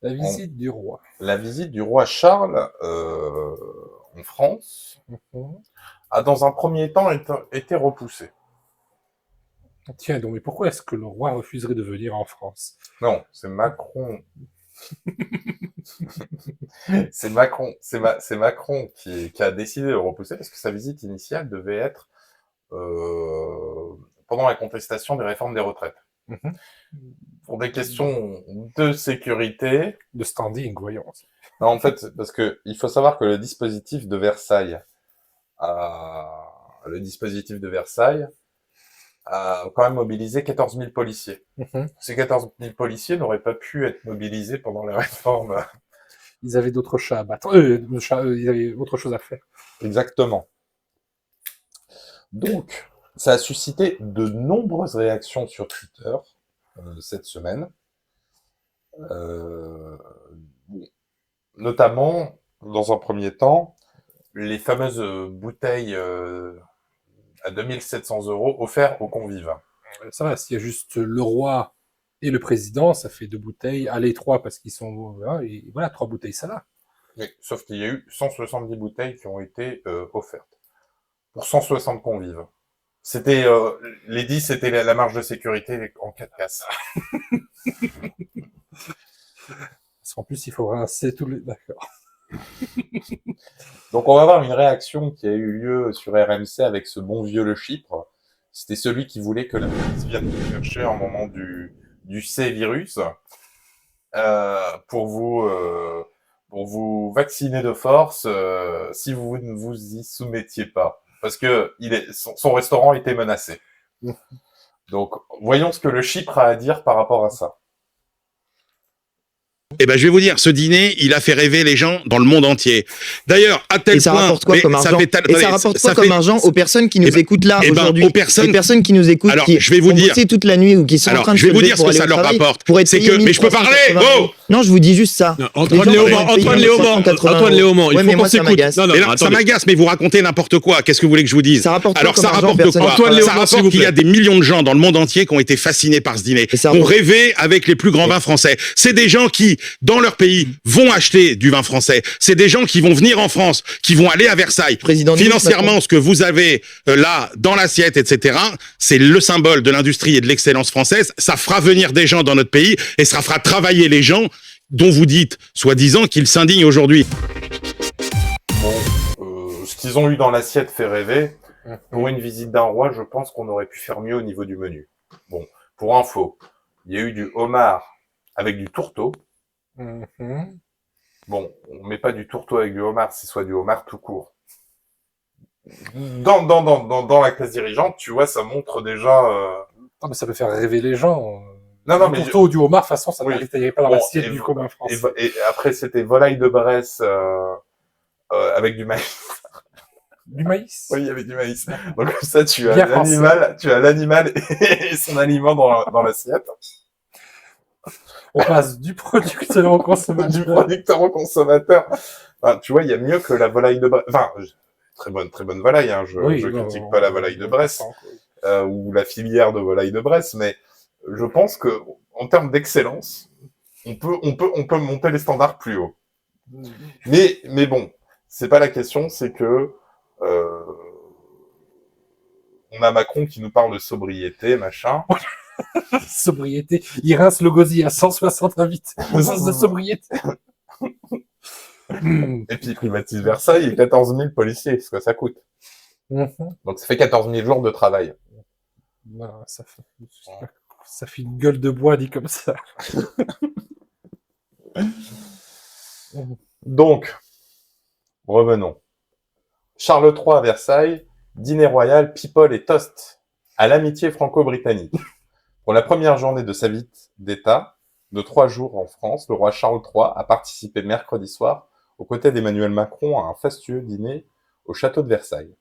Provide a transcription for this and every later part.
La En- visite du roi. la visite du roi Charles en France Mhm. a dans un premier temps été repoussée. Tiens donc, mais pourquoi est-ce que le roi refuserait de venir en France? Non, c'est Macron. C'est Macron qui a décidé de le repousser parce que sa visite initiale devait être pendant la contestation des réformes des retraites. Mhm. Pour des questions de sécurité. De standing, voyons. Non, en fait, parce que il faut savoir que le dispositif de Versailles a quand même mobilisé 14 000 policiers. Mhm. Ces 14 000 policiers n'auraient pas pu être mobilisés pendant les réformes. Ils avaient d'autres chats à battre. Ils avaient autre chose à faire. Exactement. Donc, ça a suscité de nombreuses réactions sur Twitter cette semaine. Euh, Notamment, dans un premier temps, les fameuses bouteilles à 2 700 € offertes aux convives. Ça va, s'il y a juste le roi et le président, ça fait 2 bouteilles. Allez, 3 parce qu'ils sont... Voilà, et voilà, 3 bouteilles, ça va. Oui, sauf qu'il y a eu 170 bouteilles qui ont été offertes pour 160 convives. C'était les 10, c'était la marge de sécurité en cas de casse. Parce qu'en plus, il faut rincer tous les... D'accord. Donc on va avoir une réaction qui a eu lieu sur RMC avec ce bon vieux Le Chypre. C'était celui qui voulait que la police vienne vous chercher au moment du C-virus pour vous vacciner de force si vous ne vous y soumettiez pas. Parce que son restaurant était menacé. Donc voyons ce que Le Chypre a à dire par rapport à ça. Eh ben, je vais vous dire, ce dîner, il a fait rêver les gens dans le monde entier. D'ailleurs, à tel Et ça point, rapporte quoi comme argent? Et ça rapporte quoi comme argent aux personnes qui nous écoutent là aujourd'hui? Aux personnes qui nous écoutent, alors, qui je vais vous ont dire, bossé toute la nuit ou qui sont en train de je vais se vous lever dire ce pour que aller ça au leur travail, rapporte. pour être C'est payé que, mais je peux parler, 1380 oh! €. Non, je vous dis juste ça. Non, Antoine Léaumont, il Ouais, faut mais qu'on moi, ça s'écoute. m'agace. Non, non, Mais là, ça attendez. m'agace, mais vous racontez n'importe quoi. Qu'est-ce que vous voulez que je vous dise? Ça rapporte quoi Alors, comme ça argent aux rapporte personnes? quoi? Antoine Ça Léaumont, s'il vous rapporte qu'il y a plaît. des millions de gens dans le monde entier qui ont été fascinés par ce dîner, Et ça qui ont rapporte- rêvé avec les plus grands vins français. C'est des gens qui, dans leur pays, vont acheter du vin français. C'est des gens qui vont venir en France, qui vont aller à Versailles. Président Financièrement, ce que vous avez là, dans l'assiette, etc., c'est le symbole de l'industrie et de l'excellence française. Ça fera venir des gens dans notre pays et ça fera travailler les gens dont vous dites, soi-disant, qu'ils s'indignent aujourd'hui. Bon, ce qu'ils ont eu dans l'assiette fait rêver. Pour une visite d'un roi, je pense qu'on aurait pu faire mieux au niveau du menu. Bon, pour info, il y a eu du homard avec du tourteau. Mhm. Bon, on met pas du tourteau avec du homard, c'est soit du homard tout court. Dans la classe dirigeante, tu vois, ça montre déjà... Ah, mais ça peut faire rêver les gens. Non, non, Du mais tourteau ou du homard, de toute façon, ça Oui. n'arrivait pas dans Bon, l'assiette et- du commun Et, français. et après, c'était volaille de Bresse avec du maïs. Du maïs. Oui, il y avait du maïs. Donc ça, tu as Bien français. l'animal et son aliment dans l'assiette. On passe du producteur au Du consommateur. producteur au consommateur. Enfin, tu vois, il y a mieux que la volaille de Bresse. Enfin, très bonne volaille, hein. Je critique pas la volaille de Bresse ou la filière de volaille de Bresse, mais je pense que en termes d'excellence, on peut monter les standards plus haut. Mais bon, c'est pas la question, c'est que on a Macron qui nous parle de sobriété, machin. Sobriété. Il rince le gosier à 168. Au sens de sobriété. Et puis il privatise Versailles et 14 000 policiers, ce que ça coûte. Mhm. Donc ça fait 14 000 jours de travail. Non, ça fait une gueule de bois dit comme ça. Donc, revenons. Charles III à Versailles, dîner royal, people et toast à l'amitié franco-britannique. Pour la première journée de sa visite d'État, de 3 jours en France, le roi Charles III a participé mercredi soir, aux côtés d'Emmanuel Macron, à un fastueux dîner au château de Versailles.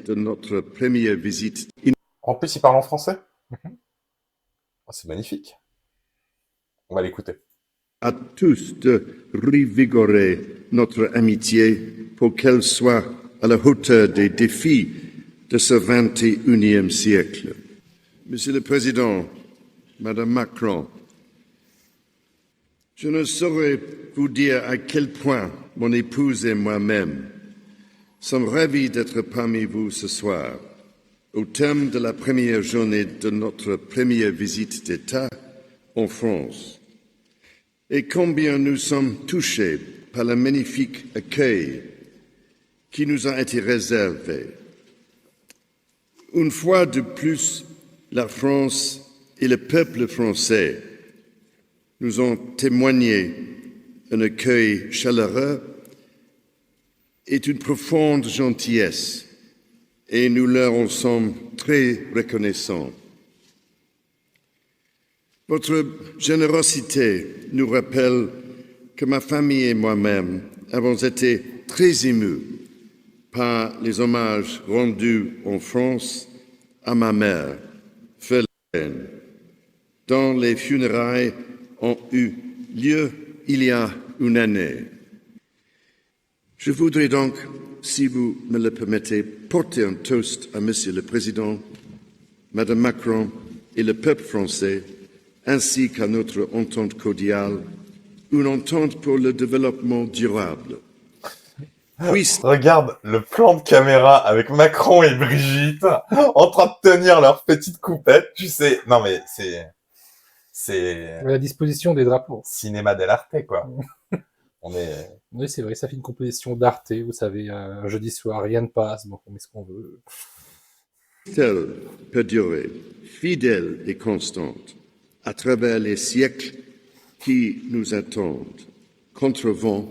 De notre première visite En plus, il parle en français. Oh, c'est magnifique. On va l'écouter. à tous de revigorer notre amitié pour qu'elle soit à la hauteur des défis de ce 21e siècle. Monsieur le Président, Madame Macron, Je ne saurais vous dire à quel point mon épouse et moi-même sommes ravis d'être parmi vous ce soir, au terme de la première journée de notre première visite d'État en France, et combien nous sommes touchés par le magnifique accueil qui nous a été réservé. Une fois de plus, la France et le peuple français nous ont témoigné un accueil chaleureux et une profonde gentillesse, et nous leur en sommes très reconnaissants. Votre générosité nous rappelle que ma famille et moi-même avons été très émus par les hommages rendus en France à ma mère, Verlaine, dont les funérailles ont eu lieu il y a une année. Je voudrais donc, si vous me le permettez, porter un toast à Monsieur le Président, Madame Macron et le peuple français, ainsi qu'à notre entente cordiale, une entente pour le développement durable. Regarde le plan de caméra avec Macron et Brigitte en train de tenir leur petite coupette, tu sais. Non mais c'est À la disposition des drapeaux. cinéma dell'arte, quoi. On est... Oui, c'est vrai, ça fait une composition d'Arte, vous savez, un jeudi soir, rien ne passe, bon, on met ce qu'on veut. Telle perdurer, fidèle et constante, à travers les siècles qui nous attendent, contre vent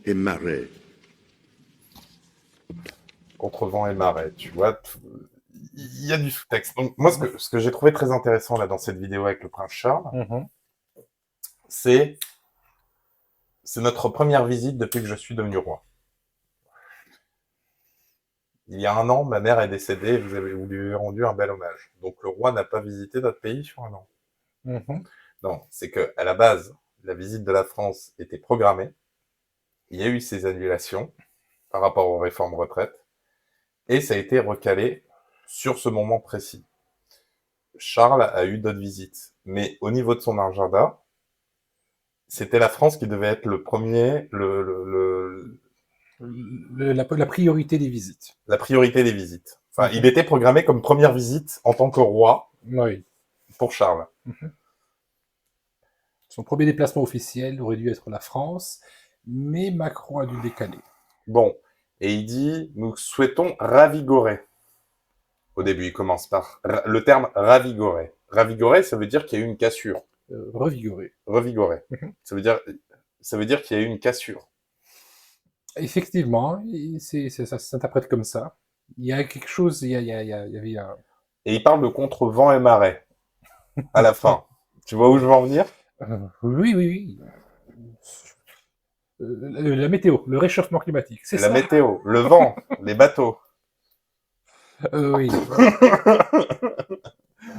et marée. Contre vent et marée, tu vois. Il y a du sous-texte. Donc, moi, ce que j'ai trouvé très intéressant là dans cette vidéo avec le prince Charles, c'est notre première visite depuis que je suis devenu roi. Il y a un an, ma mère est décédée et vous lui avez rendu un bel hommage. Donc le roi n'a pas visité notre pays sur un an. Non, c'est que à la base, la visite de la France était programmée. Il y a eu ces annulations par rapport aux réformes retraite et ça a été recalé sur ce moment précis. Charles a eu d'autres visites, mais au niveau de son agenda, c'était la France qui devait être le premier, La priorité des visites. la priorité des visites. Enfin, il était programmé comme première visite en tant que roi Oui. pour Charles. Son premier déplacement officiel aurait dû être la France, mais Macron a dû décaler. Bon, et il dit, nous souhaitons ravigorer. Au début, il commence par le terme ravigorer. Ravigorer, ça veut dire qu'il y a eu une cassure. Revigorer. Revigorer. Ça veut dire qu'il y a eu une cassure. Effectivement, ça s'interprète comme ça. Il y a quelque chose, il y avait un... Et il parle de contre vent et marée. À la fin. Tu vois où je veux en venir? Oui. La météo, le réchauffement climatique, c'est ça. La météo, le vent, les bateaux. Oui.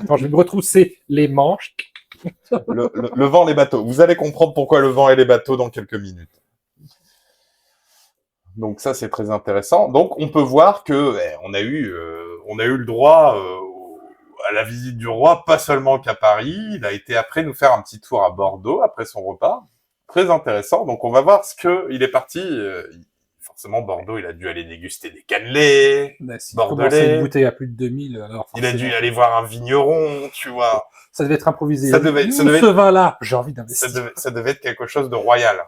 Attends, je vais me retrousser les manches. Le vent, les bateaux. Vous allez comprendre pourquoi le vent et les bateaux dans quelques minutes. Donc ça, c'est très intéressant. Donc on peut voir que on a eu le droit à la visite du roi, pas seulement qu'à Paris. Il a été après nous faire un petit tour à Bordeaux après son repas. Très intéressant. Donc on va voir ce que il est parti. Forcément, Bordeaux, il a dû aller déguster des cannelés, bordelais. Une bouteille à plus de 2000. Alors il a dû aller voir un vigneron, tu vois. Ça devait être improvisé. Ça devait ce vin-là, j'ai envie d'investir. Ça devait être quelque chose de royal.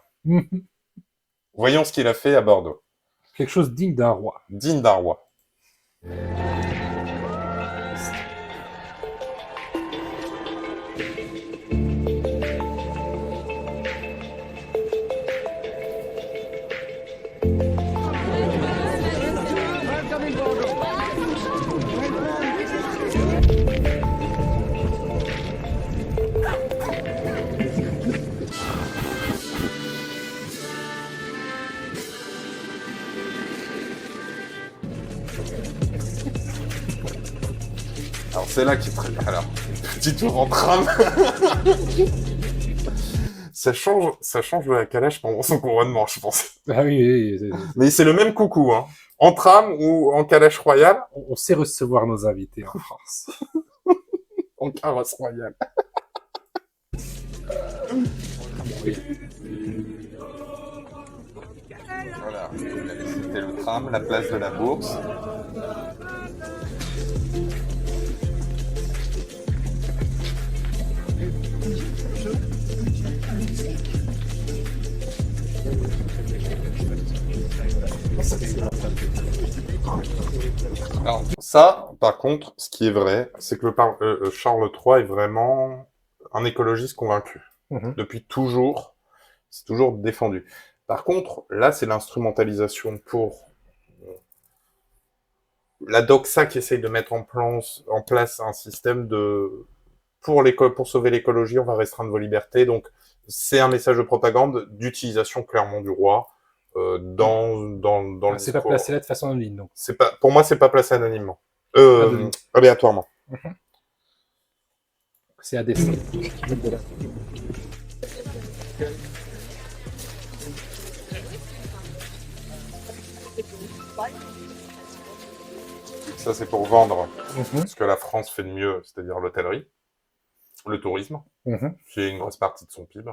Voyons ce qu'il a fait à Bordeaux. Quelque chose digne d'un roi. Digne d'un roi. Alors c'est là qu'il est très bien. Alors, petit tour en tram. ça change de la calèche pendant son couronnement, je pense. Ah oui. Mais c'est le même coucou, hein. En tram ou en calèche royale. On sait recevoir nos invités en France. En carrosse royale. Oui. Voilà, c'était le tram, la place de la Bourse. Alors, ça, par contre, ce qui est vrai, c'est que Charles III est vraiment un écologiste convaincu. Depuis toujours, c'est toujours défendu. Par contre, là, c'est l'instrumentalisation pour la doxa qui essaye de mettre en place un système de pour sauver l'écologie, on va restreindre vos libertés. Donc, c'est un message de propagande d'utilisation clairement du roi dans le c'est pas discours. placé là de façon anonyme, donc. Pour moi, c'est pas placé anonymement. Aléatoirement. C'est à dessein. Ça, c'est pour vendre ce que la France fait de mieux, c'est-à-dire l'hôtellerie, le tourisme, qui est une grosse partie de son PIB.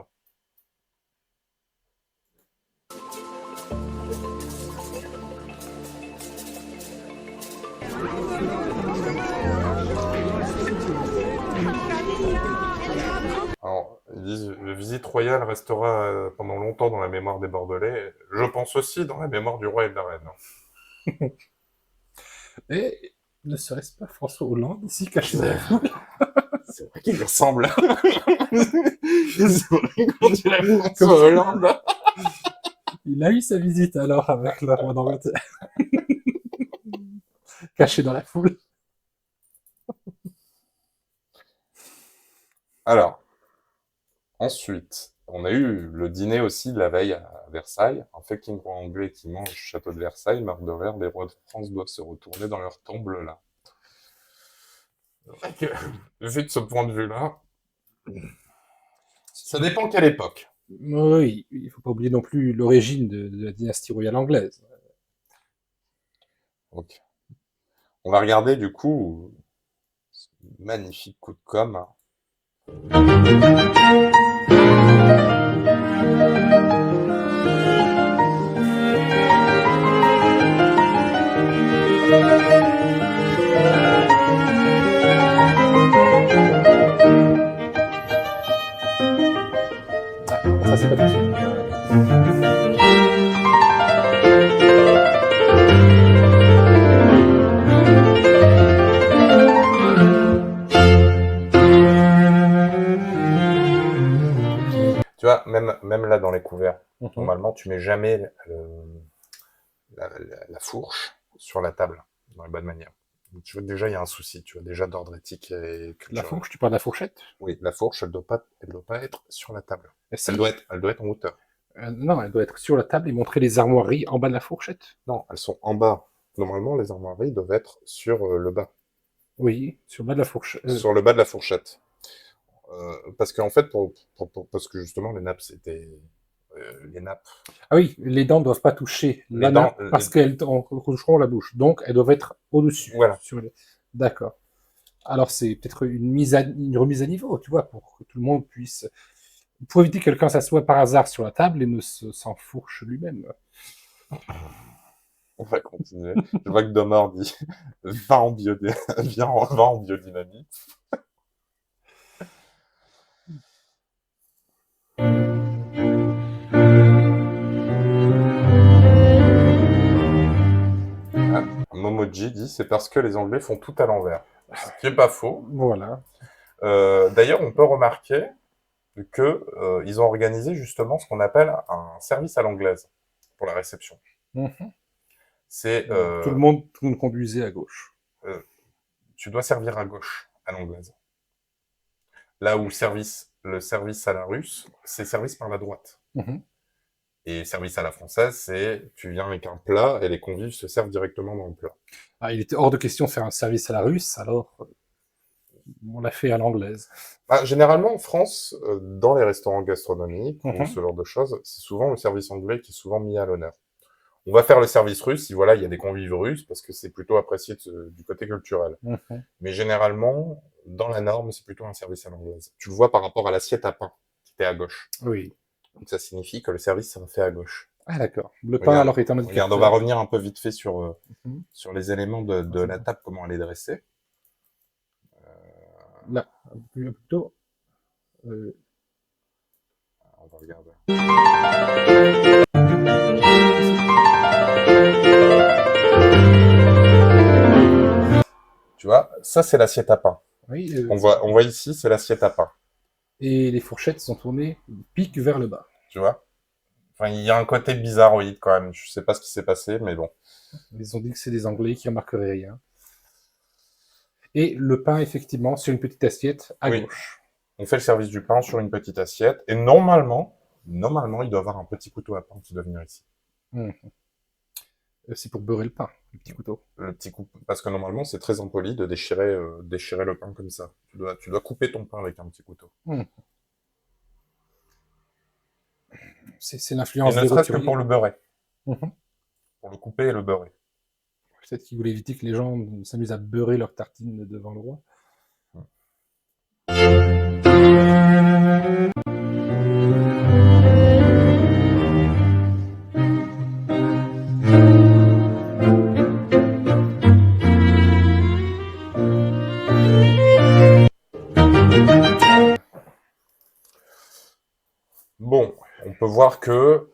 Alors, ils disent « La visite royale restera pendant longtemps dans la mémoire des Bordelais. Je pense aussi dans la mémoire du roi et de la reine. » Et ne serait-ce pas François Hollande ici caché dans la foule? C'est vrai qu'il lui ressemble. C'est vrai qu'on dirait François Hollande. Il a eu sa visite alors avec le roi d'Angleterre. Caché dans la foule. Alors, ensuite, on a eu le dîner aussi de la veille à Versailles. Un fucking roi anglais qui mange au château de Versailles, meurt de rire, les rois de France doivent se retourner dans leur tombe là. Vu de ce point de vue-là, ça dépend quelle époque. Oui, il faut pas oublier non plus l'origine de la dynastie royale anglaise. Ok. On va regarder du coup ce magnifique coup de com'. Ça, c'est pas possible. Tu vois, même là dans les couverts, normalement, tu mets jamais la fourche sur la table, dans les bonnes manières. Donc, tu vois, déjà, il y a un souci, tu vois, déjà d'ordre éthique et culturel. La fourche, tu parles de la fourchette? Oui, la fourche, elle doit pas être sur la table. Si. Elle doit être en hauteur. Non, elle doit être sur la table et montrer les armoiries en bas de la fourchette. Non, elles sont en bas. Normalement, les armoiries doivent être sur le bas. Oui, sur le bas de la fourchette. Sur le bas de la fourchette. Parce qu'en fait, parce que justement, les nappes, c'était... les nappes... Ah oui, les dents ne doivent pas toucher la nappe parce qu'elles toucheront la bouche. Donc, elles doivent être au-dessus. Voilà. D'accord. Alors, c'est peut-être une remise à niveau, tu vois, pour que tout le monde puisse... Pour éviter que quelqu'un s'assoie par hasard sur la table et ne s'enfourche lui-même. On va continuer. Je vois que Domor dit « Va en biodynamie ». Momoji dit « C'est parce que les Anglais font tout à l'envers ». Ce qui n'est pas faux. Voilà. D'ailleurs, on peut remarquer que ils ont organisé justement ce qu'on appelle un service à l'anglaise pour la réception. C'est tout le monde conduisait à gauche. Tu dois servir à gauche à l'anglaise. Là où le service à la russe, c'est service par la droite. Et service à la française, c'est tu viens avec un plat et les convives se servent directement dans le plat. Ah, il était hors de question de faire un service à la russe, alors on l'a fait à l'anglaise. Généralement, en France, dans les restaurants gastronomiques ou ce genre de choses, c'est souvent le service anglais qui est souvent mis à l'honneur. On va faire le service russe si voilà, il y a des convives russes parce que c'est plutôt apprécié du côté culturel. Mais généralement, dans la norme, c'est plutôt un service à l'anglaise. Tu le vois par rapport à l'assiette à pain qui était à gauche. Oui. Donc ça signifie que le service sera fait à gauche. Ah d'accord. Le pain alors est un indicateur. Regarde, on va revenir un peu vite fait sur les éléments de Ah, la table, comment elle est dressée. Là, plutôt. On va regarder. Tu vois, ça c'est l'assiette à pain. Oui, on voit ici, c'est l'assiette à pain. Et les fourchettes sont tournées, piquent vers le bas. Tu vois. Enfin, il y a un côté bizarroïde quand même. Je sais pas ce qui s'est passé, mais bon. Ils ont dit que c'est des Anglais qui remarqueraient rien. Et le pain, effectivement, sur une petite assiette à gauche. On fait le service du pain sur une petite assiette. Et normalement, il doit y avoir un petit couteau à pain qui doit venir ici. C'est pour beurrer le pain, le petit couteau. Le petit couteau. Parce que normalement, c'est très impoli de déchirer le pain comme ça. Tu dois couper ton pain avec un petit couteau. C'est l'influence des roturiers. Ne serait-ce que pour le beurrer. Pour le couper et le beurrer. Peut-être qu'ils voulaient éviter que les gens s'amusent à beurrer leur tartine devant le roi. Bon, on peut voir que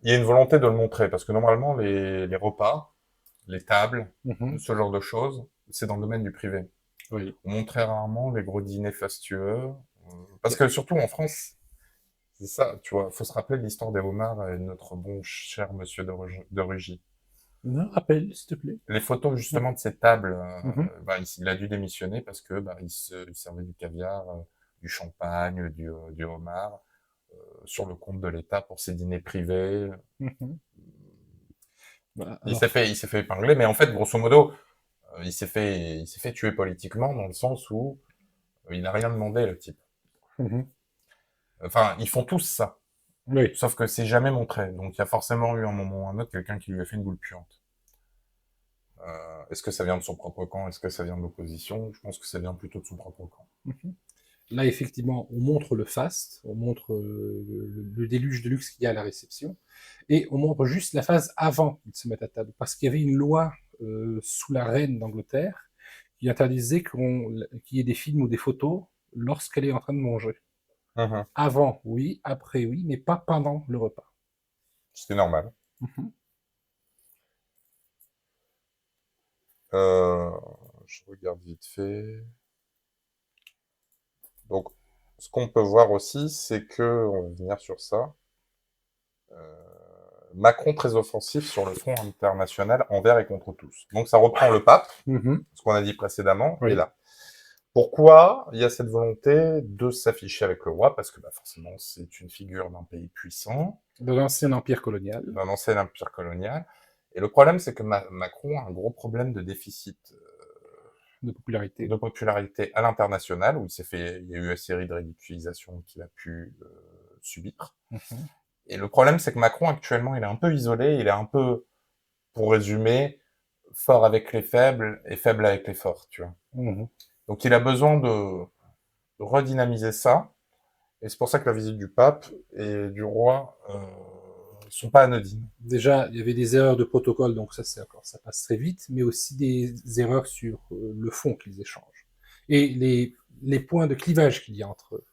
il y a une volonté de le montrer, parce que normalement, les repas, les tables, ce genre de choses, c'est dans le domaine du privé. Oui. On montre très rarement les gros dîners fastueux, parce que surtout en France, c'est ça, tu vois, faut se rappeler de l'histoire des homards et de notre bon cher monsieur de Rugy. Non, rappelle, s'il te plaît. Les photos, justement, de ces tables, il a dû démissionner parce que il servait du caviar, du champagne, du homard, sur le compte de l'État pour ses dîners privés. Voilà, il s'est fait épingler, mais en fait, grosso modo, il s'est fait tuer politiquement dans le sens où il n'a rien demandé, le type. Enfin, ils font tous ça. Oui. Sauf que c'est jamais montré. Donc, il y a forcément eu un moment ou un autre quelqu'un qui lui a fait une boule puante. Est-ce que ça vient de son propre camp? Est-ce que ça vient de l'opposition? Je pense que ça vient plutôt de son propre camp. Là, effectivement, on montre le faste, on montre le déluge de luxe qu'il y a à la réception, et on montre juste la phase avant qu'ils se mettent à table, parce qu'il y avait une loi sous la reine d'Angleterre qui interdisait qu'il y ait des films ou des photos lorsqu'elle est en train de manger. Avant, oui, après, oui, mais pas pendant le repas. C'était normal. Je regarde vite fait. Donc, ce qu'on peut voir aussi, c'est que, on va venir sur ça, Macron très offensif sur le front international envers et contre tous. Donc ça reprend le pape, ce qu'on a dit précédemment, et là. Pourquoi il y a cette volonté de s'afficher avec le roi? Parce que forcément, c'est une figure d'un pays puissant. De l'ancien empire colonial. D'un ancien empire colonial. Et le problème, c'est que Macron a un gros problème de déficit de popularité. De popularité à l'international, où il y a eu une série de ridiculisations qu'il a pu subir. Et le problème, c'est que Macron, actuellement, il est un peu isolé, il est un peu, pour résumer, fort avec les faibles et faible avec les forts, tu vois. Donc il a besoin de redynamiser ça, et c'est pour ça que la visite du pape et du roi sont pas anodines. Déjà, il y avait des erreurs de protocole, donc ça passe très vite, mais aussi des erreurs sur le fond qu'ils échangent. Et les points de clivage qu'il y a entre eux.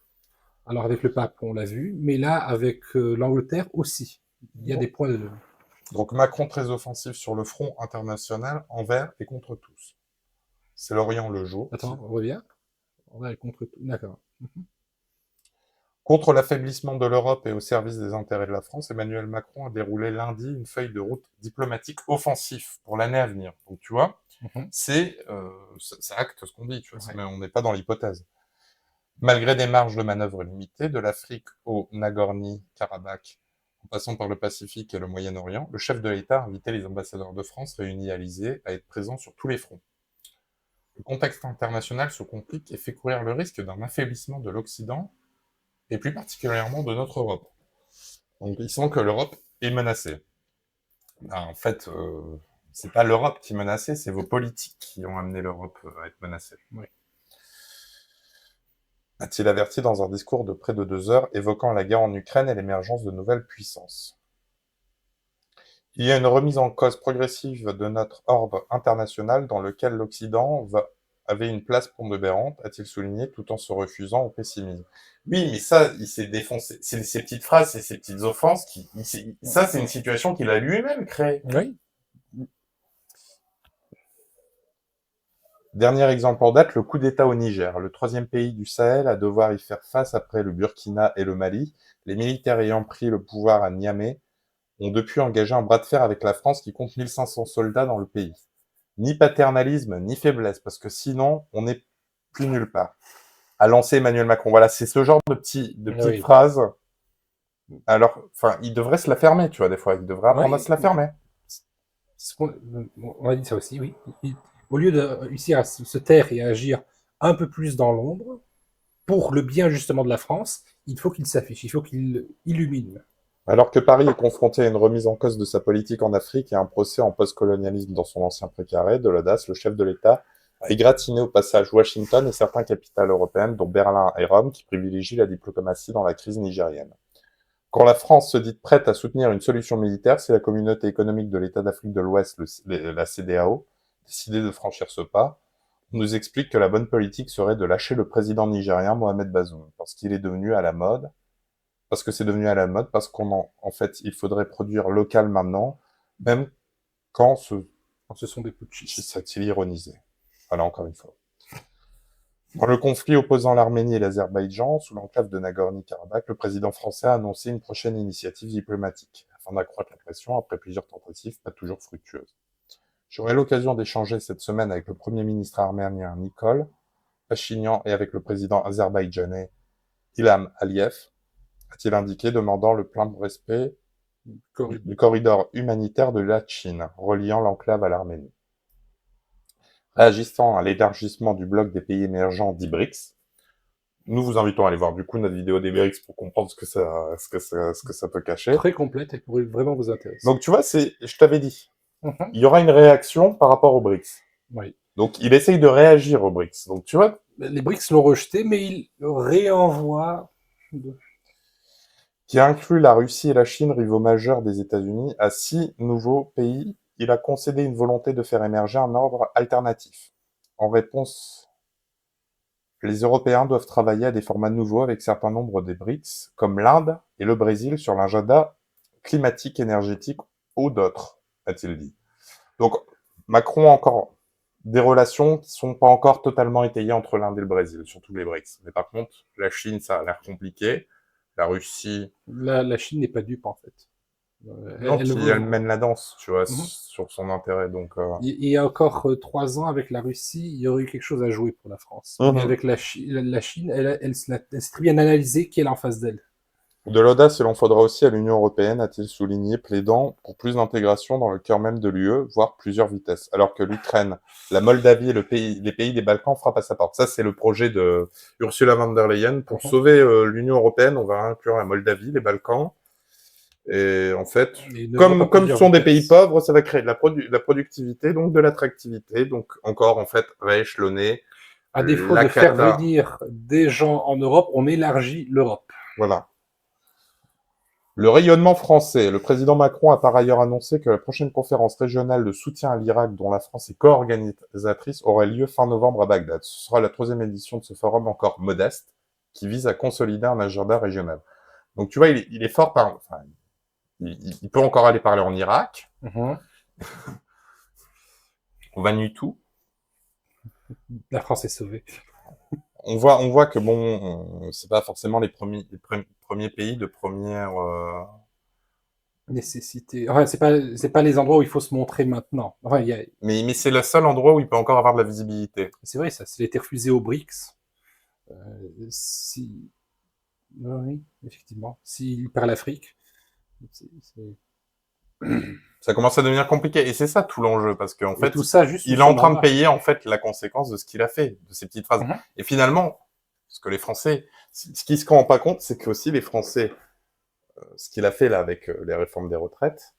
Alors avec le pape, on l'a vu, mais là, avec l'Angleterre aussi, il y a des points de... Donc Macron très offensif sur le front international, envers et contre tous. C'est l'Orient le jour. Attends, on revient. On va contre tout. D'accord. Contre l'affaiblissement de l'Europe et au service des intérêts de la France, Emmanuel Macron a déroulé lundi une feuille de route diplomatique offensif pour l'année à venir. Donc tu vois, ça acte ce qu'on dit, tu vois, mais on n'est pas dans l'hypothèse. Malgré des marges de manœuvre limitées, de l'Afrique au Nagorno-Karabakh, en passant par le Pacifique et le Moyen-Orient, le chef de l'État a invité les ambassadeurs de France réunis à l'Élysée à être présents sur tous les fronts. Le contexte international se complique et fait courir le risque d'un affaiblissement de l'Occident, et plus particulièrement de notre Europe. Donc il sent que l'Europe est menacée. En fait, c'est pas l'Europe qui est menacée, c'est vos politiques qui ont amené l'Europe à être menacée. Oui. a-t-il averti dans un discours de près de 2 heures, évoquant la guerre en Ukraine et l'émergence de nouvelles puissances. Il y a une remise en cause progressive de notre ordre international dans lequel l'Occident avait une place prépondérante, a-t-il souligné, tout en se refusant au pessimisme. Oui, mais ça, il s'est défoncé. C'est ces petites phrases, c'est ces petites offenses ça, c'est une situation qu'il a lui-même créée. Oui. Dernier exemple en date, le coup d'État au Niger, le 3e pays du Sahel à devoir y faire face après le Burkina et le Mali. Les militaires ayant pris le pouvoir à Niamey ont depuis engagé un bras de fer avec la France qui compte 1500 soldats dans le pays. Ni paternalisme, ni faiblesse, parce que sinon, on n'est plus nulle part. A lancé Emmanuel Macron. Voilà, c'est ce genre de petites phrases. Alors, enfin, il devrait se la fermer, tu vois, des fois. Il devrait apprendre à se la fermer. On a dit ça aussi, oui. Au lieu de réussir à se taire et à agir un peu plus dans l'ombre, pour le bien justement de la France, il faut qu'il s'affiche, il faut qu'il illumine. Alors que Paris est confronté à une remise en cause de sa politique en Afrique et un procès en post-colonialisme dans son ancien précaré, de l'audace, le chef de l'État a égratigné au passage Washington et certaines capitales européennes, dont Berlin et Rome, qui privilégient la diplomatie dans la crise nigérienne. Quand la France se dit prête à soutenir une solution militaire, c'est la communauté économique de l'État d'Afrique de l'Ouest, la CEDEAO, décidé de franchir ce pas. On nous explique que la bonne politique serait de lâcher le président nigérien Mohamed Bazoum, parce qu'il est devenu à la mode, parce que c'est devenu à la mode, parce en fait, il faudrait produire local maintenant, même quand ce sont des putschistes, s'est-il ironisé. Voilà, encore une fois. Dans le conflit opposant l'Arménie et l'Azerbaïdjan, sous l'enclave de Nagorno-Karabakh, le président français a annoncé une prochaine initiative diplomatique, afin d'accroître la pression après plusieurs tentatives pas toujours fructueuses. J'aurai l'occasion d'échanger cette semaine avec le Premier ministre arménien Nikol Pachinian et avec le président azerbaïdjanais Ilham Aliyev, a-t-il indiqué, demandant le plein respect du corridor humanitaire de Latchine, reliant l'enclave à l'Arménie. Réagissant à l'élargissement du bloc des pays émergents dits BRICS, nous vous invitons à aller voir du coup notre vidéo des BRICS pour comprendre ce que ça peut cacher. Très complète et pourrait vraiment vous intéresser. Donc tu vois, je t'avais dit, il y aura une réaction par rapport aux BRICS. Oui. Donc il essaye de réagir aux BRICS. Donc tu vois, les BRICS l'ont rejeté, mais il réenvoie. Qui inclut la Russie et la Chine, rivaux majeurs des États-Unis, à 6 nouveaux pays. Il a concédé une volonté de faire émerger un ordre alternatif. En réponse, les Européens doivent travailler à des formats nouveaux avec certains nombres des BRICS, comme l'Inde et le Brésil, sur l'agenda climatique, énergétique ou d'autres, a-t-il dit. Donc, Macron a encore des relations qui sont pas encore totalement étayées entre l'Inde et le Brésil, surtout les BRICS. Mais par contre, la Chine, ça a l'air compliqué. La Russie... La Chine n'est pas dupe, en fait. Elle mène la danse, tu vois, sur son intérêt. Donc, Il y a encore 3 ans, avec la Russie, il y aurait eu quelque chose à jouer pour la France. Mais avec la Chine, elle sait très bien analyser qui est en face d'elle. De l'audace, il en faudra aussi à l'Union européenne, a-t-il souligné, plaidant pour plus d'intégration dans le cœur même de l'UE, voire plusieurs vitesses. Alors que l'Ukraine, la Moldavie et les pays des Balkans frappent à sa porte. Ça, c'est le projet de Ursula von der Leyen. Pour sauver l'Union européenne, on va inclure la Moldavie, les Balkans. Et en fait, comme ce sont des pays pauvres, ça va créer de la productivité, donc de l'attractivité. Donc encore, en fait, rééchelonner. À défaut de faire venir des gens en Europe, on élargit l'Europe. Voilà. Le rayonnement français. Le président Macron a par ailleurs annoncé que la prochaine conférence régionale de soutien à l'Irak, dont la France est co-organisatrice, aurait lieu fin novembre à Bagdad. Ce sera la 3e édition de ce forum encore modeste, qui vise à consolider un agenda régional. Donc tu vois, il est fort il peut encore aller parler en Irak. Au Vanuatu. La France est sauvée. On voit que bon, c'est pas forcément les premiers pays de première nécessité. Enfin, c'est pas les endroits où il faut se montrer maintenant. Enfin, mais c'est le seul endroit où il peut encore avoir de la visibilité. C'est vrai, ça. S'il a été refusé aux BRICS, oui, effectivement. S'il perd l'Afrique, ça commence à devenir compliqué. Et c'est ça tout l'enjeu, parce qu'en fait, tout ça, juste il est en train de payer en fait la conséquence de ce qu'il a fait, de ces petites phrases. Et finalement, ce que les Français, ce qui se rend pas compte, c'est que aussi les Français, ce qu'il a fait là avec les réformes des retraites,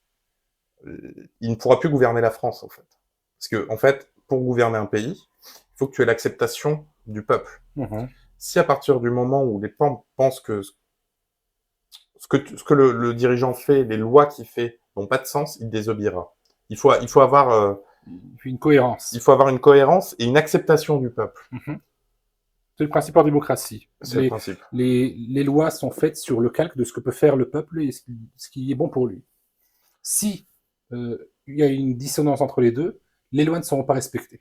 il ne pourra plus gouverner la France en fait. Parce que en fait, pour gouverner un pays, il faut que tu aies l'acceptation du peuple. si à partir du moment où les gens pensent que ce que le dirigeant fait, les lois qu'il fait n'ont pas de sens, il désobéira. Il faut avoir une cohérence. Il faut avoir une cohérence et une acceptation du peuple. C'est le principe en démocratie. C'est le principe. Les lois sont faites sur le calque de ce que peut faire le peuple et ce qui est bon pour lui. Si il y a une dissonance entre les deux, les lois ne seront pas respectées.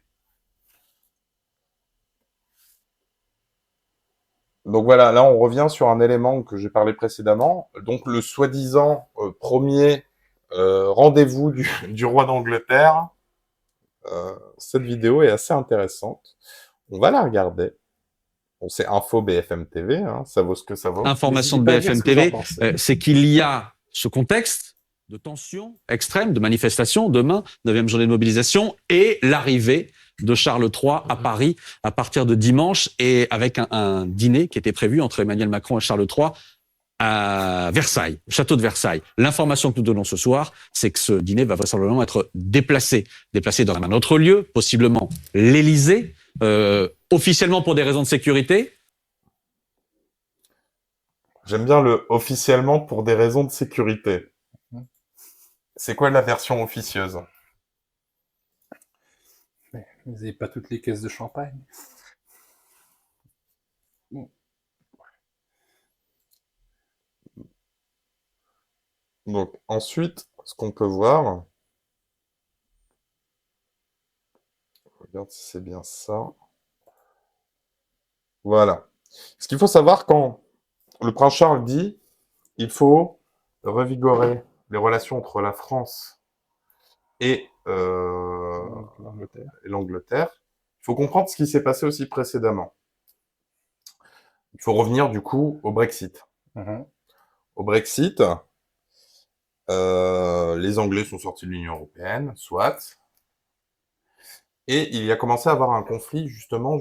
Donc voilà, là on revient sur un élément que j'ai parlé précédemment. Donc le soi-disant premier rendez-vous du roi d'Angleterre. Cette vidéo est assez intéressante. On va la regarder. Bon, c'est Info BFM TV, hein, ça vaut ce que ça vaut. Information de BFM TV, c'est qu'il y a ce contexte de tension extrême, de manifestation, demain, 9e journée de mobilisation, et l'arrivée de Charles III à Paris à partir de dimanche, et avec un dîner qui était prévu entre Emmanuel Macron et Charles III à Versailles, au château de Versailles. L'information que nous donnons ce soir, c'est que ce dîner va vraisemblablement être déplacé dans un autre lieu, possiblement l'Élysée, officiellement pour des raisons de sécurité. J'aime bien le « officiellement pour des raisons de sécurité ». C'est quoi la version officieuse? Mais vous n'avez pas toutes les caisses de champagne. Donc ensuite, ce qu'on peut voir, regarde si c'est bien ça. Voilà. Ce qu'il faut savoir quand le prince Charles dit il faut revigorer les relations entre la France et l'Angleterre, il faut comprendre ce qui s'est passé aussi précédemment. Il faut revenir du coup au Brexit. Au Brexit, les Anglais sont sortis de l'Union européenne, soit. Et il y a commencé à avoir un conflit justement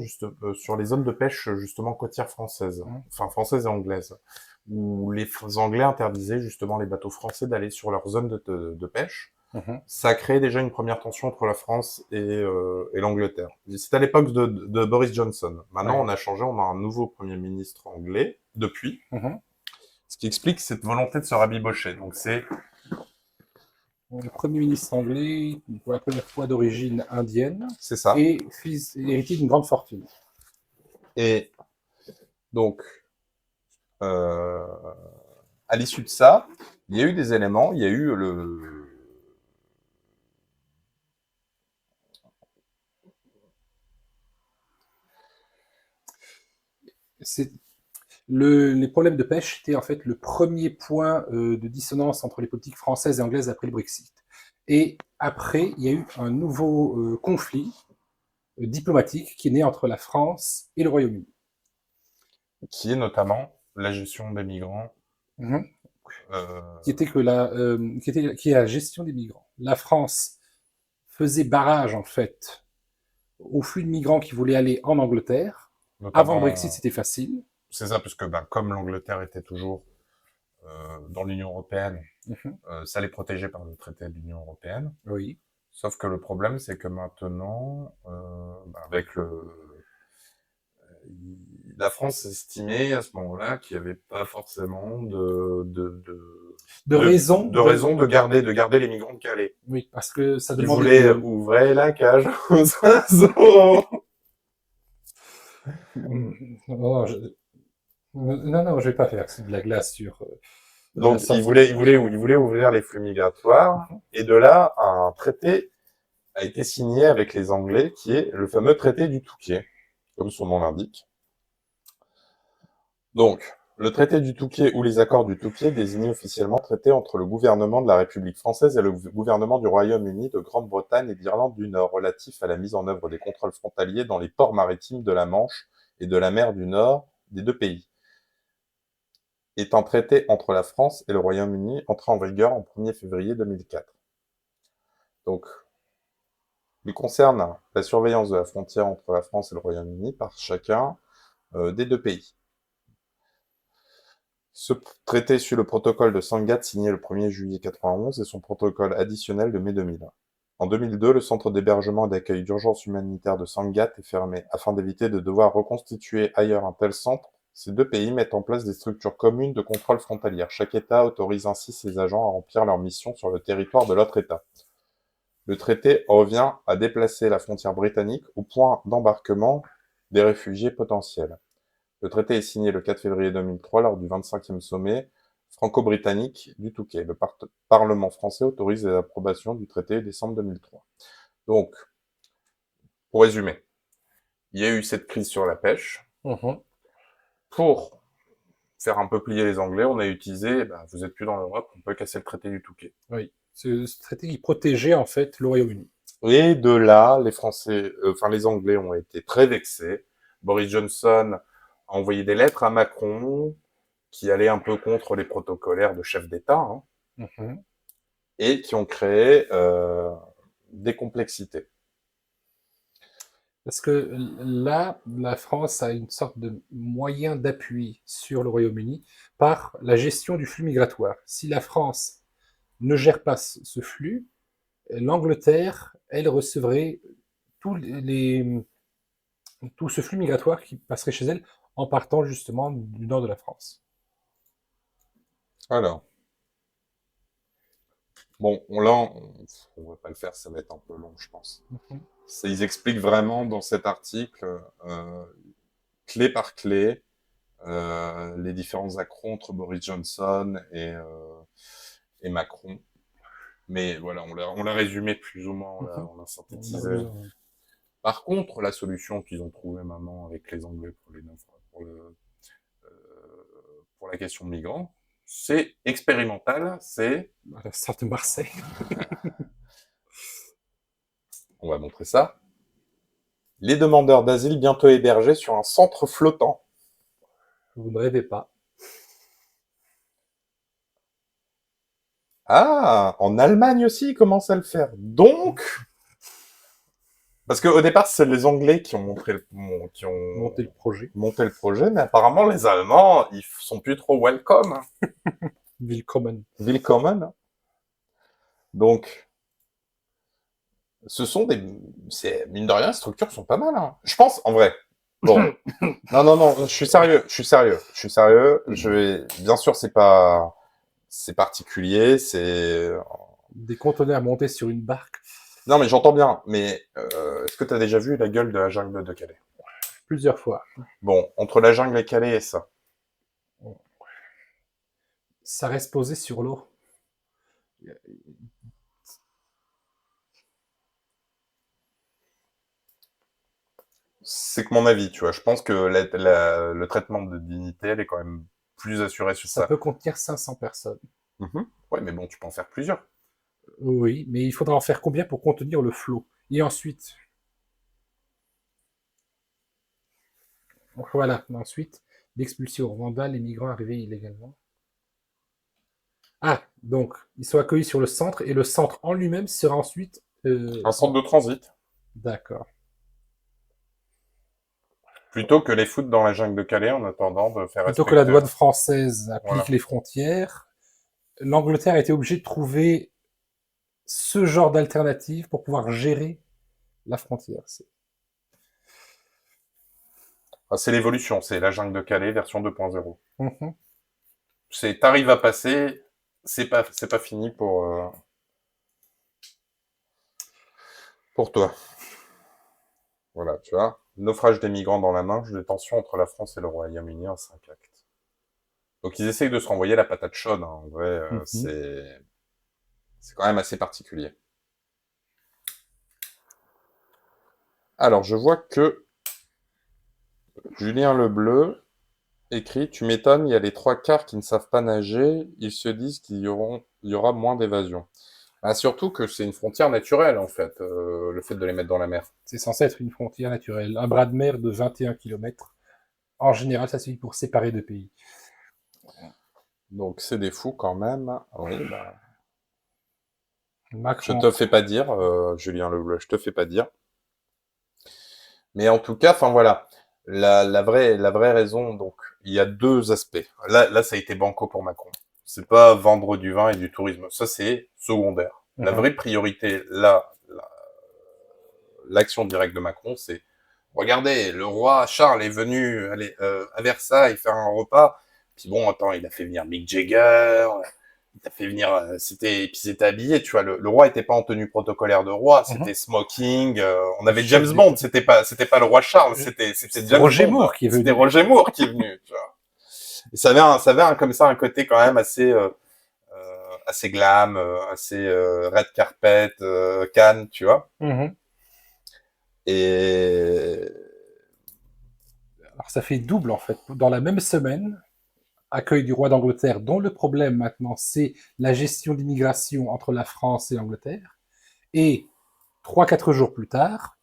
sur les zones de pêche justement côtières françaises, enfin françaises et anglaises, où les Anglais interdisaient justement les bateaux français d'aller sur leur zone de pêche. Ça a créé déjà une première tension entre la France et l'Angleterre. C'est à l'époque de Boris Johnson. Maintenant, on a changé, on a un nouveau Premier ministre anglais depuis, ce qui explique cette volonté de se rabibocher. Donc c'est le Premier ministre anglais, pour la première fois d'origine indienne, c'est ça. Et héritier d'une grande fortune. Et donc, à l'issue de ça, il y a eu des éléments, il y a eu les problèmes de pêche étaient en fait le premier point de dissonance entre les politiques françaises et anglaises après le Brexit. Et après, il y a eu un nouveau conflit diplomatique qui est né entre la France et le Royaume-Uni. Qui est notamment la gestion des migrants. Qui est la gestion des migrants. La France faisait barrage, en fait, au flux de migrants qui voulaient aller en Angleterre. Avant le Brexit, c'était facile. C'est ça, parce que comme l'Angleterre était toujours dans l'Union européenne, ça les protégeait par le traité de l'Union européenne. Oui. Sauf que le problème, c'est que maintenant, avec la France estimait à ce moment-là qu'il n'y avait pas forcément de raison de garder les migrants de Calais. Oui, parce que ça demande. Ils voulaient ouvrir la cage aux oiseaux. Non, je vais pas faire de la glace sur. Donc ils voulaient ouvrir les flux migratoires, et de là un traité a été signé avec les Anglais, qui est le fameux traité du Touquet, comme son nom l'indique. Donc, le traité du Touquet ou les accords du Touquet désignent officiellement traité entre le gouvernement de la République française et le gouvernement du Royaume-Uni, de Grande-Bretagne et d'Irlande du Nord, relatif à la mise en œuvre des contrôles frontaliers dans les ports maritimes de la Manche et de la mer du Nord des deux pays. Étant traité entre la France et le Royaume-Uni, entré en vigueur en 1er février 2004. Donc, il concerne la surveillance de la frontière entre la France et le Royaume-Uni par chacun des deux pays. Ce traité suit le protocole de Sangatte signé le 1er juillet 1991 et son protocole additionnel de mai 2001. En 2002, le centre d'hébergement et d'accueil d'urgence humanitaire de Sangatte est fermé. Afin d'éviter de devoir reconstituer ailleurs un tel centre, ces deux pays mettent en place des structures communes de contrôle frontalière. Chaque État autorise ainsi ses agents à remplir leur mission sur le territoire de l'autre État. Le traité revient à déplacer la frontière britannique au point d'embarquement des réfugiés potentiels. Le traité est signé le 4 février 2003 lors du 25e sommet franco-britannique du Touquet. Le Parlement français autorise l'approbation du traité décembre 2003. Donc, pour résumer, il y a eu cette crise sur la pêche. Pour faire un peu plier les Anglais, on a utilisé, vous êtes plus dans l'Europe, on peut casser le traité du Touquet. Oui, ce traité qui protégeait en fait le Royaume-Uni. Et de là, les Anglais ont été très vexés. Boris Johnson a envoyé des lettres à Macron qui allaient un peu contre les protocolaires de chefs d'État, et qui ont créé des complexités. Parce que là, la France a une sorte de moyen d'appui sur le Royaume-Uni par la gestion du flux migratoire. Si la France ne gère pas ce flux, l'Angleterre, elle recevrait tout ce flux migratoire qui passerait chez elle en partant justement du nord de la France. Alors, bon, on va pas le faire, ça va être un peu long, je pense. Ils expliquent vraiment dans cet article, clé par clé, les différents accros entre Boris Johnson et Macron. Mais voilà, on l'a résumé plus ou moins, on l'a synthétisé. Par contre, la solution qu'ils ont trouvée maintenant avec les Anglais pour la question de migrants, c'est expérimental, c'est... La sorte de Marseille. On va montrer ça. Les demandeurs d'asile bientôt hébergés sur un centre flottant. Vous ne rêvez pas. Ah, en Allemagne aussi, ils commencent à le faire. Donc, parce qu'au départ, c'est les Anglais qui ont monté le projet, mais apparemment, les Allemands, ils sont plus trop welcome. Willkommen. Willkommen. Donc, mine de rien, les structures sont pas mal, hein. Je pense, en vrai. Bon. Non, je suis sérieux. Bien sûr, c'est particulier, c'est... Des conteneurs montés sur une barque. Non, mais j'entends bien. Mais est-ce que tu as déjà vu la gueule de la jungle de Calais? Plusieurs fois. Bon, entre la jungle et Calais et ça. Ça reste posé sur l'eau. C'est que mon avis, tu vois. Je pense que le traitement de dignité, elle est quand même plus assurée sur ça. Ça peut contenir 500 personnes. Ouais, mais bon, tu peux en faire plusieurs. Oui, mais il faudra en faire combien pour contenir le flot? Et ensuite... Voilà, ensuite, l'expulsion vandales et migrants arrivés illégalement. Ah, donc, ils sont accueillis sur le centre, et le centre en lui-même sera ensuite... Un centre de transit. D'accord. Plutôt que les foutre dans la jungle de Calais en attendant de faire Plutôt que la douane française applique les frontières, l'Angleterre a été obligée de trouver ce genre d'alternative pour pouvoir gérer la frontière. C'est l'évolution, c'est la jungle de Calais version 2.0. T'arrives à passer, c'est pas fini pour toi. Voilà, tu vois. Naufrage des migrants dans la Manche, des tensions entre la France et le Royaume-Uni en 5 actes. Donc ils essayent de se renvoyer la patate chaude, hein. En vrai, c'est quand même assez particulier. Alors, je vois que Julien Lebleu écrit « Tu m'étonnes, il y a les 3/4 qui ne savent pas nager, ils se disent qu'il y aura moins d'évasion. » Surtout que c'est une frontière naturelle, en fait, le fait de les mettre dans la mer. C'est censé être une frontière naturelle. Un bras de mer de 21 km. En général, ça suffit pour séparer deux pays. Donc, c'est des fous quand même. Oui, Macron. Je te fais pas dire, Julien Lebleu, je te fais pas dire. Mais en tout cas, enfin voilà, la vraie raison, donc, il y a deux aspects. Là, ça a été banco pour Macron. C'est pas vendre du vin et du tourisme. Ça, c'est secondaire. La vraie priorité, là, l'action directe de Macron, c'est regardez, le roi Charles est venu à Versailles faire un repas. Puis bon, attends, il a fait venir Mick Jagger, il a fait venir, puis c'était habillé, tu vois. Le roi était pas en tenue protocolaire de roi, c'était smoking. On avait James Bond, c'était pas le roi Charles, c'était James Roger Bond. Moore qui est venu. C'était Roger Moore qui est venu, tu vois. Et ça avait comme ça un côté quand même assez glam, assez red carpet, Cannes, tu vois. Et alors ça fait double en fait. Dans la même semaine, accueil du roi d'Angleterre, dont le problème maintenant c'est la gestion d'immigration entre la France et l'Angleterre. Et 3-4 jours plus tard,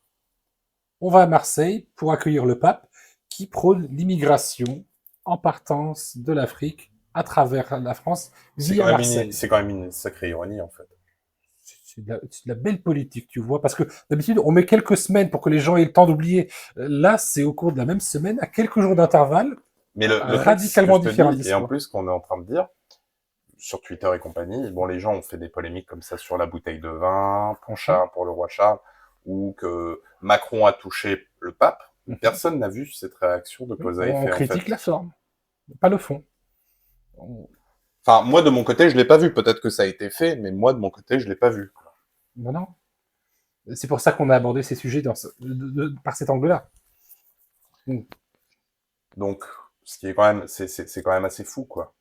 on va à Marseille pour accueillir le pape qui prône l'immigration en partance de l'Afrique à travers la France via Marseille. C'est quand même une sacrée ironie en fait. C'est de la belle politique, tu vois, parce que d'habitude, on met quelques semaines pour que les gens aient le temps d'oublier. Là, c'est au cours de la même semaine, à quelques jours d'intervalle, mais radicalement différent. Et en plus, qu'on est en train de dire, sur Twitter et compagnie, bon, les gens ont fait des polémiques comme ça sur la bouteille de vin, pour le roi Charles, ou que Macron a touché le pape. Personne n'a vu cette réaction de cause à effet. On critique la forme, pas le fond. Enfin, moi, de mon côté, je l'ai pas vu. Peut-être que ça a été fait, mais moi, de mon côté, je l'ai pas vu. Non. C'est pour ça qu'on a abordé ces sujets par cet angle-là. Donc, ce qui est quand même, c'est quand même assez fou, quoi.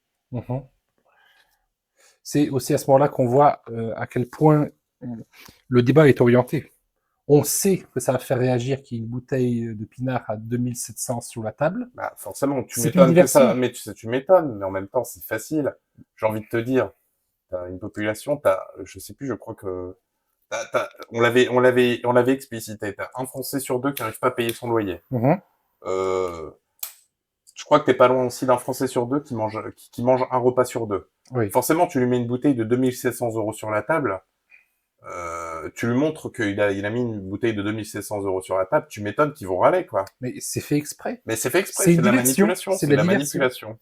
C'est aussi à ce moment-là qu'on voit à quel point le débat est orienté. On sait que ça va faire réagir qu'il y ait une bouteille de pinard à 2700 sur la table. Bah, forcément, tu m'étonnes que ça, mais tu m'étonnes, mais en même temps, c'est facile. J'ai envie de te dire, t'as une population, je sais plus, je crois que, on l'avait explicité, t'as un Français sur deux qui n'arrive pas à payer son loyer. Je crois que t'es pas loin aussi d'un Français sur deux qui mange un repas sur deux. Oui. Forcément, tu lui mets une bouteille de 2700 € sur la table, tu lui montres qu'il a mis une bouteille de 2700 € sur la table, tu m'étonnes qu'ils vont râler, quoi. Mais c'est fait exprès. Mais c'est fait exprès, c'est de la manipulation. C'est de la manipulation.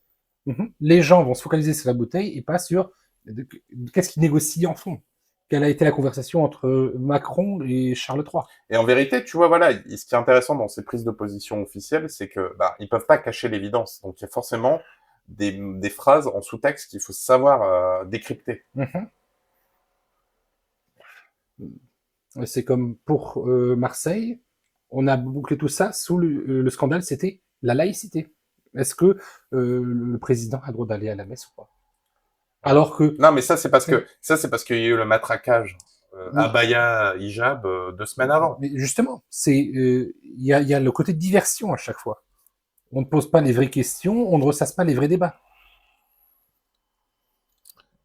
Les gens vont se focaliser sur la bouteille et pas sur qu'est-ce qu'ils négocient en fond. Quelle a été la conversation entre Macron et Charles III. Et en vérité, tu vois, voilà, ce qui est intéressant dans ces prises de position officielles, c'est que ils peuvent pas cacher l'évidence. Donc il y a forcément des phrases en sous-texte qu'il faut savoir décrypter. C'est comme pour Marseille, on a bouclé tout ça sous le scandale, c'était la laïcité. Est-ce que le président a le droit d'aller à la messe ou pas? Alors que... Non, mais ça, c'est parce qu'il y a eu le matraquage abaya, hijab 2 semaines avant. Mais justement, il y a le côté de diversion à chaque fois. On ne pose pas les vraies questions, on ne ressasse pas les vrais débats.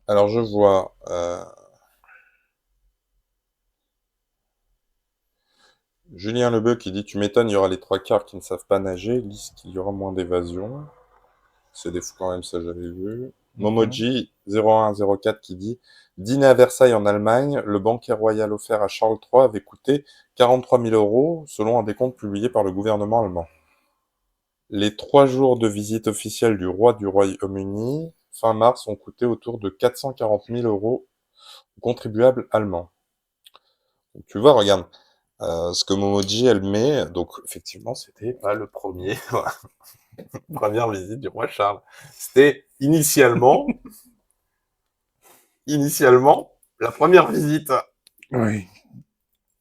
Alors, je vois... Julien Lebeu qui dit « Tu m'étonnes, il y aura les 3/4 qui ne savent pas nager. Lise qu'il y aura moins d'évasion. » C'est des fous quand même, ça j'avais vu. Momoji 0104 qui dit « Dîner à Versailles en Allemagne, le banquet royal offert à Charles III avait coûté 43 000 € selon un décompte publié par le gouvernement allemand. Les 3 jours de visite officielle du roi du Royaume-Uni, fin mars, ont coûté autour de 440 000 € aux contribuables allemands. » Donc, tu vois, regarde, ce que Momoji, elle met, donc effectivement, c'était pas le premier... première visite du roi Charles. C'était initialement la première visite. Oui.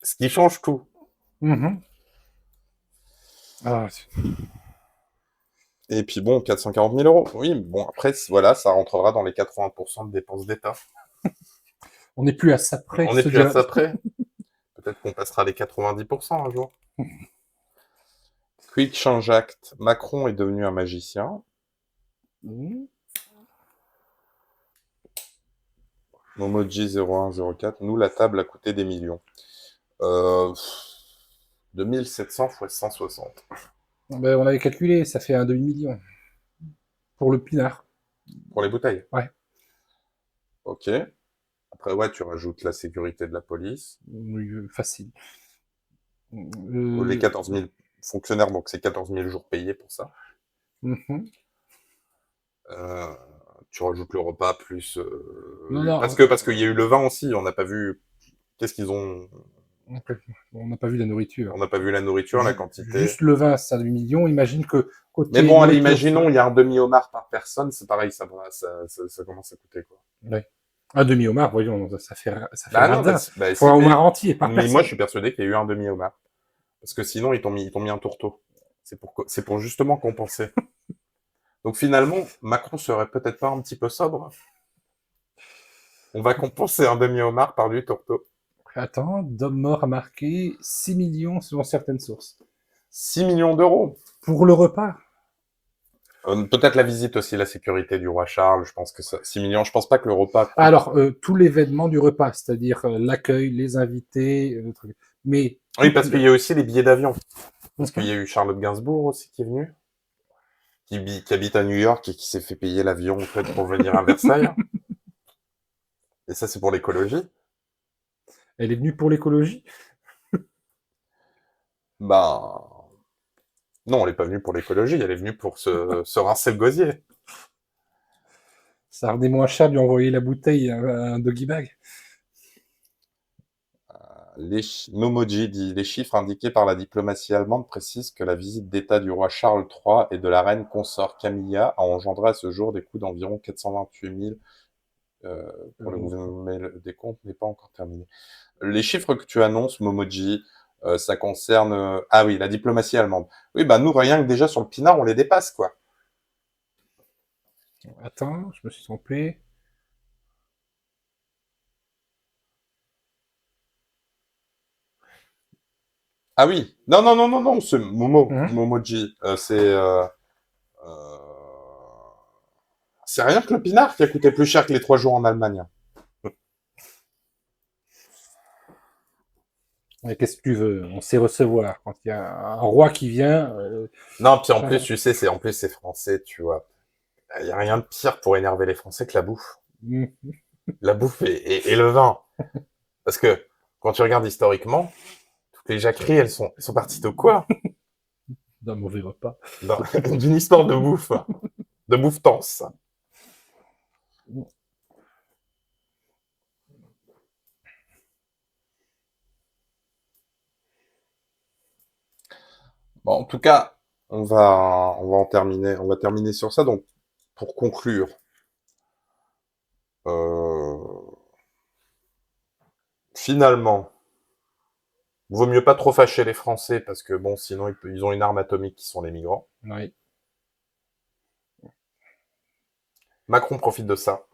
Ce qui change tout. Et puis bon, 440 000 €. Oui, bon, après, voilà, ça rentrera dans les 80% de dépenses d'État. On n'est plus à ça près. On n'est plus à ça près. Peut-être qu'on passera les 90% un jour. Quick change act. Macron est devenu un magicien. Momoji 0104. Nous, la table a coûté des millions. 2700 x 160. Ben, on avait calculé, ça fait un demi-million. Pour le pinard. Pour les bouteilles? Ouais. Ok. Après, ouais, tu rajoutes la sécurité de la police. Oui, facile. Les 14 000 fonctionnaires, donc c'est 14 000 jours payés pour ça. Tu rajoutes le repas plus... Non, parce qu'il y a eu le vin aussi, on n'a pas vu... Qu'est-ce qu'ils ont On n'a pas vu la nourriture. On n'a pas vu la nourriture, la quantité. Juste le vin, c'est un demi-million. Imagine que côté. Mais bon, allez, imaginons, il y a un demi-homard par personne, c'est pareil, ça commence à coûter, quoi. Ouais. Un demi-homard, voyons, ça fait non, faut un homard entier par personne. Mais moi, je suis persuadé qu'il y a eu un demi-homard. Parce que sinon, ils t'ont mis un tourteau. C'est pour justement compenser. Donc finalement, Macron serait peut-être pas un petit peu sobre. On va compenser un demi-homard par du tourteau. Attends, d'hommes morts a marqué 6 millions selon certaines sources. 6 millions d'euros pour le repas. Peut-être la visite aussi, la sécurité du roi Charles, je pense que ça, 6 millions, je pense pas que le repas... Alors, tout l'événement du repas, c'est-à-dire l'accueil, les invités, mais... Oui, parce qu'il y a aussi les billets d'avion. Parce qu'il y a eu Charlotte Gainsbourg aussi qui est venue, qui habite à New York et qui s'est fait payer l'avion en fait, pour venir à Versailles. Et ça, c'est pour l'écologie. Elle est venue pour l'écologie? Bah... Non, elle n'est pas venue pour l'écologie, elle est venue pour se rincer le gosier. Ça revenait moins cher de lui envoyer la bouteille à un doggy bag. Momoji dit « Les chiffres indiqués par la diplomatie allemande précisent que la visite d'État du roi Charles III et de la reine consort Camilla a engendré à ce jour des coûts d'environ 428 000 pour le gouvernement, mais le décompte n'est pas encore terminé. » Les chiffres que tu annonces, Momoji, ça concerne... Ah oui, la diplomatie allemande. Oui, bah nous, rien que déjà sur le pinard, on les dépasse, quoi. Attends, je me suis trompé. Ah oui, non, c'est Momoji, c'est rien que le pinard qui a coûté plus cher que les 3 jours en Allemagne. Mais qu'est-ce que tu veux? On sait recevoir. Quand il y a un roi qui vient... Non, puis en plus, tu sais, c'est français, tu vois. Il y a rien de pire pour énerver les Français que la bouffe. La bouffe et le vin. Parce que, quand tu regardes historiquement, toutes les jacqueries, elles sont parties de quoi? D'un mauvais repas. D'une histoire de bouffe. De bouffe-tense. Bon, en tout cas, on va terminer sur ça. Donc, pour conclure, finalement, vaut mieux pas trop fâcher les Français parce que bon, sinon ils ont une arme atomique qui sont les migrants. Oui. Macron profite de ça.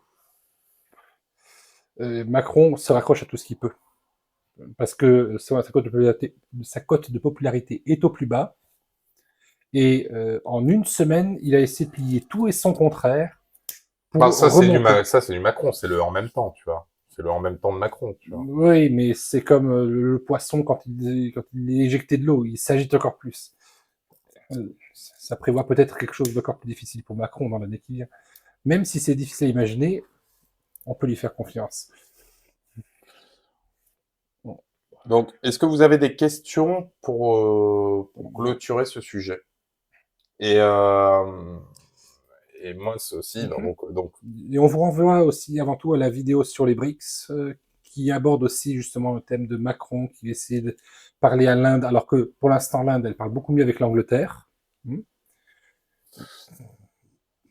Macron se raccroche à tout ce qu'il peut. Parce que sa cote de popularité est au plus bas. Et en une semaine, il a essayé de plier tout et son contraire. Ça, c'est du Macron, c'est le en même temps, tu vois. C'est le en même temps de Macron, tu vois. Oui, mais c'est comme le poisson quand il est éjecté de l'eau, il s'agite encore plus. Ça prévoit peut-être quelque chose d'encore plus difficile pour Macron dans l'année qui vient. Même si c'est difficile à imaginer, on peut lui faire confiance. Donc, est-ce que vous avez des questions pour clôturer ce sujet? Et moi, c'est aussi, donc... Et on vous renvoie aussi avant tout à la vidéo sur les BRICS, qui aborde aussi justement le thème de Macron, qui essaie de parler à l'Inde, alors que pour l'instant l'Inde, elle parle beaucoup mieux avec l'Angleterre.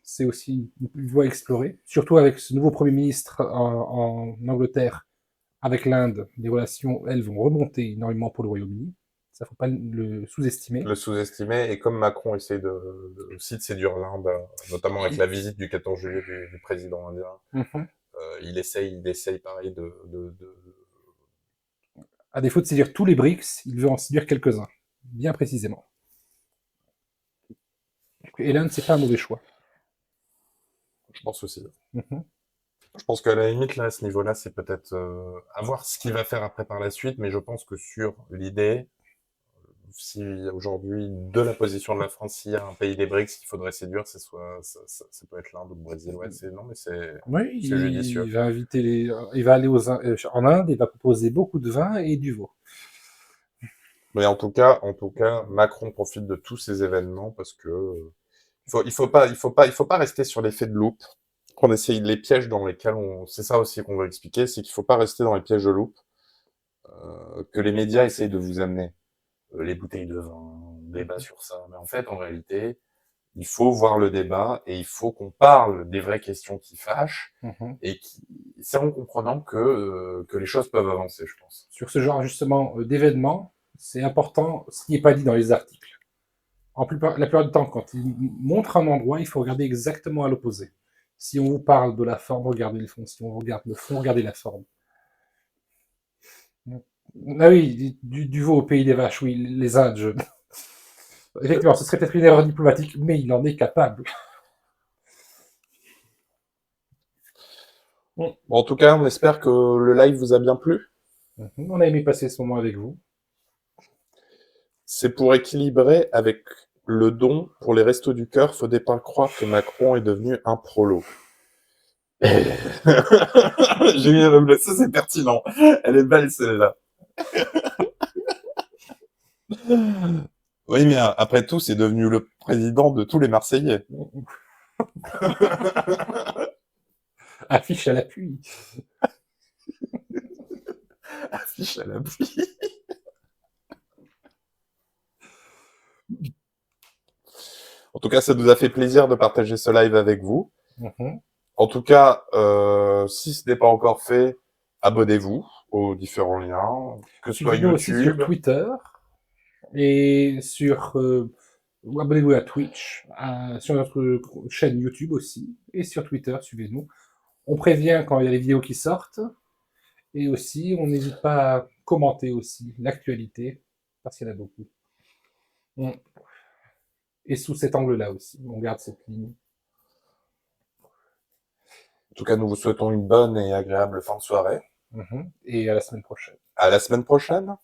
C'est aussi une voie à explorer, surtout avec ce nouveau Premier ministre en Angleterre. Avec l'Inde, les relations, elles, vont remonter énormément pour le Royaume-Uni. Ça, faut pas le sous-estimer. Le sous-estimer, et comme Macron essaie aussi de séduire l'Inde, notamment avec la visite du 14 juillet du président indien, il essaye pareil À défaut de séduire tous les BRICS, il veut en séduire quelques-uns, bien précisément. Et l'Inde, c'est pas un mauvais choix. Je pense aussi. Je pense qu'à la limite, là, à ce niveau-là, c'est peut-être à voir ce qu'il va faire après par la suite, mais je pense que sur l'idée, si aujourd'hui, de la position de la France, s'il y a un pays des BRICS qu'il faudrait séduire, ça peut être l'Inde ou le Brésil. Ouais, c'est judicieux. Il va aller en Inde, il va proposer beaucoup de vin et du veau. Mais en tout cas, Macron profite de tous ces événements parce que il faut pas rester sur l'effet de loupe. On essaye les pièges dans lesquels c'est ça aussi qu'on veut expliquer, c'est qu'il faut pas rester dans les pièges de loupe. que les médias essayent de vous amener. Les bouteilles de vin, débat sur ça. Mais en fait, en réalité, il faut voir le débat et il faut qu'on parle des vraies questions qui fâchent et c'est en comprenant que les choses peuvent avancer, je pense. Sur ce genre, justement, d'événements, c'est important ce qui n'est pas dit dans les articles. La plupart du temps, quand ils montrent un endroit, il faut regarder exactement à l'opposé. Si on vous parle de la forme, regardez le fond. Si on regarde le fond, regardez la forme. Ah oui, du veau au pays des vaches, oui, les Indes. Effectivement, ce serait peut-être une erreur diplomatique, mais il en est capable. Bon, en tout cas, on espère que le live vous a bien plu. On a aimé passer ce moment avec vous. C'est pour équilibrer avec le don pour les Restos du Cœur. Faut pas croire que Macron est devenu un prolo. Julien me blesser, c'est pertinent. Elle est belle, celle-là. Oui, mais après tout, c'est devenu le président de tous les Marseillais. Affiche à l'appui. Affiche à l'appui. En tout cas, ça nous a fait plaisir de partager ce live avec vous. En tout cas, si ce n'est pas encore fait, abonnez-vous aux différents liens, que ce soit YouTube. Aussi sur Twitter et sur... abonnez-vous à Twitch, sur notre chaîne YouTube aussi, et sur Twitter, suivez-nous. On prévient quand il y a les vidéos qui sortent, et aussi, on n'hésite pas à commenter aussi l'actualité, parce qu'il y en a beaucoup. Et sous cet angle-là aussi, on garde cette ligne. En tout cas, nous vous souhaitons une bonne et agréable fin de soirée. Et à la semaine prochaine. À la semaine prochaine.